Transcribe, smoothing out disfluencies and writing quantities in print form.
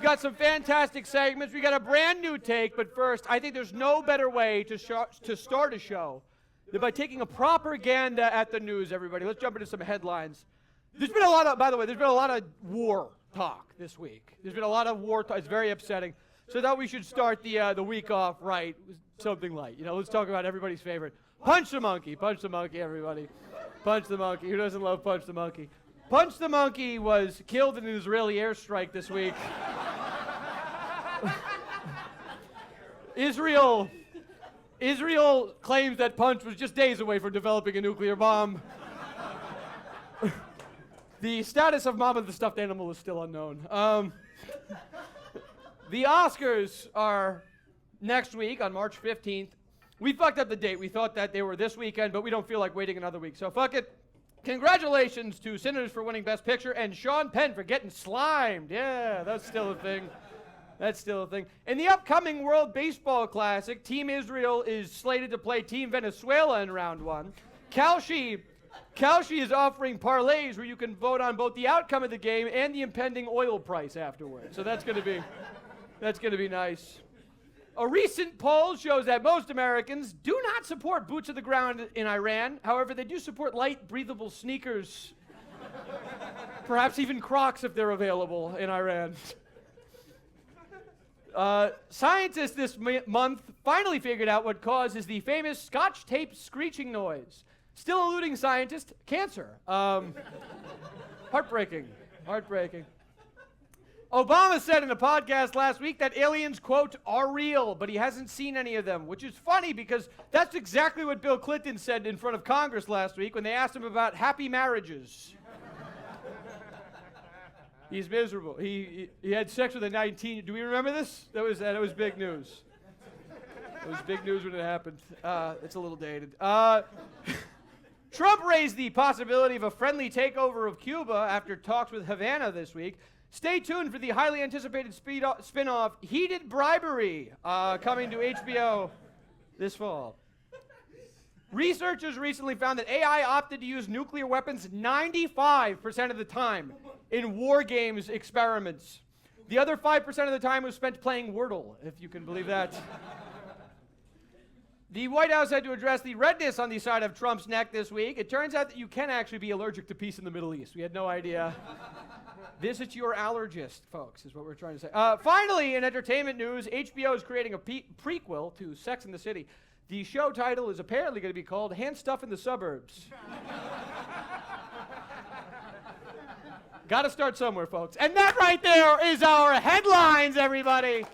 We've got some fantastic segments. We got a brand new take, but first, I think there's no better way to start a show than by taking a propaganda at the news, everybody. Let's jump into some headlines. There's been a lot of, by the way, there's been a lot of war talk this week. There's been a lot of war talk. It's very upsetting. So I thought we should start the week off right with something light. You know, let's talk about everybody's favorite. Punch the monkey. Punch the monkey, everybody. Punch the monkey. Who doesn't love Punch the monkey? Punch the monkey was killed in an Israeli airstrike this week. Israel claims that Punch was just days away from developing a nuclear bomb. The status of Mama the stuffed animal is still unknown. The Oscars are next week on March 15th. We fucked up the date. We thought that they were this weekend, but we don't feel like waiting another week. So fuck it. Congratulations to Sinners for winning Best Picture and Sean Penn for getting slimed. Yeah, that's still a thing. That's still a thing. In the upcoming World Baseball Classic, Team Israel is slated to play Team Venezuela in round one. Kalshi is offering parlays where you can vote on both the outcome of the game and the impending oil price afterwards. So that's going to be nice. A recent poll shows that most Americans do not support boots on the ground in Iran. However, they do support light, breathable sneakers. Perhaps even Crocs if they're available in Iran. Scientists this month finally figured out what causes the famous Scotch tape screeching noise. Still eluding scientists, cancer. Heartbreaking. Obama said in a podcast last week that aliens, quote, are real, but he hasn't seen any of them, which is funny because that's exactly what Bill Clinton said in front of Congress last week when they asked him about happy marriages. He's miserable. He had sex with a 19. Do we remember this? That was big news. It was big news when it happened. It's a little dated. Trump raised the possibility of a friendly takeover of Cuba after talks with Havana this week. Stay tuned for the highly anticipated spin-off Heated Bribery coming to HBO this fall. Researchers recently found that AI opted to use nuclear weapons 95% of the time in war games experiments. The other 5% of the time was spent playing Wordle, if you can believe that. The White House had to address the redness on the side of Trump's neck this week. It turns out that you can actually be allergic to peace in the Middle East. We had no idea. Visit your allergist, folks, is what we're trying to say. Finally, in entertainment news, HBO is creating a prequel to Sex and the City. The show title is apparently going to be called Hand Stuff in the Suburbs. Got to start somewhere, folks. And that right there is our headlines, everybody.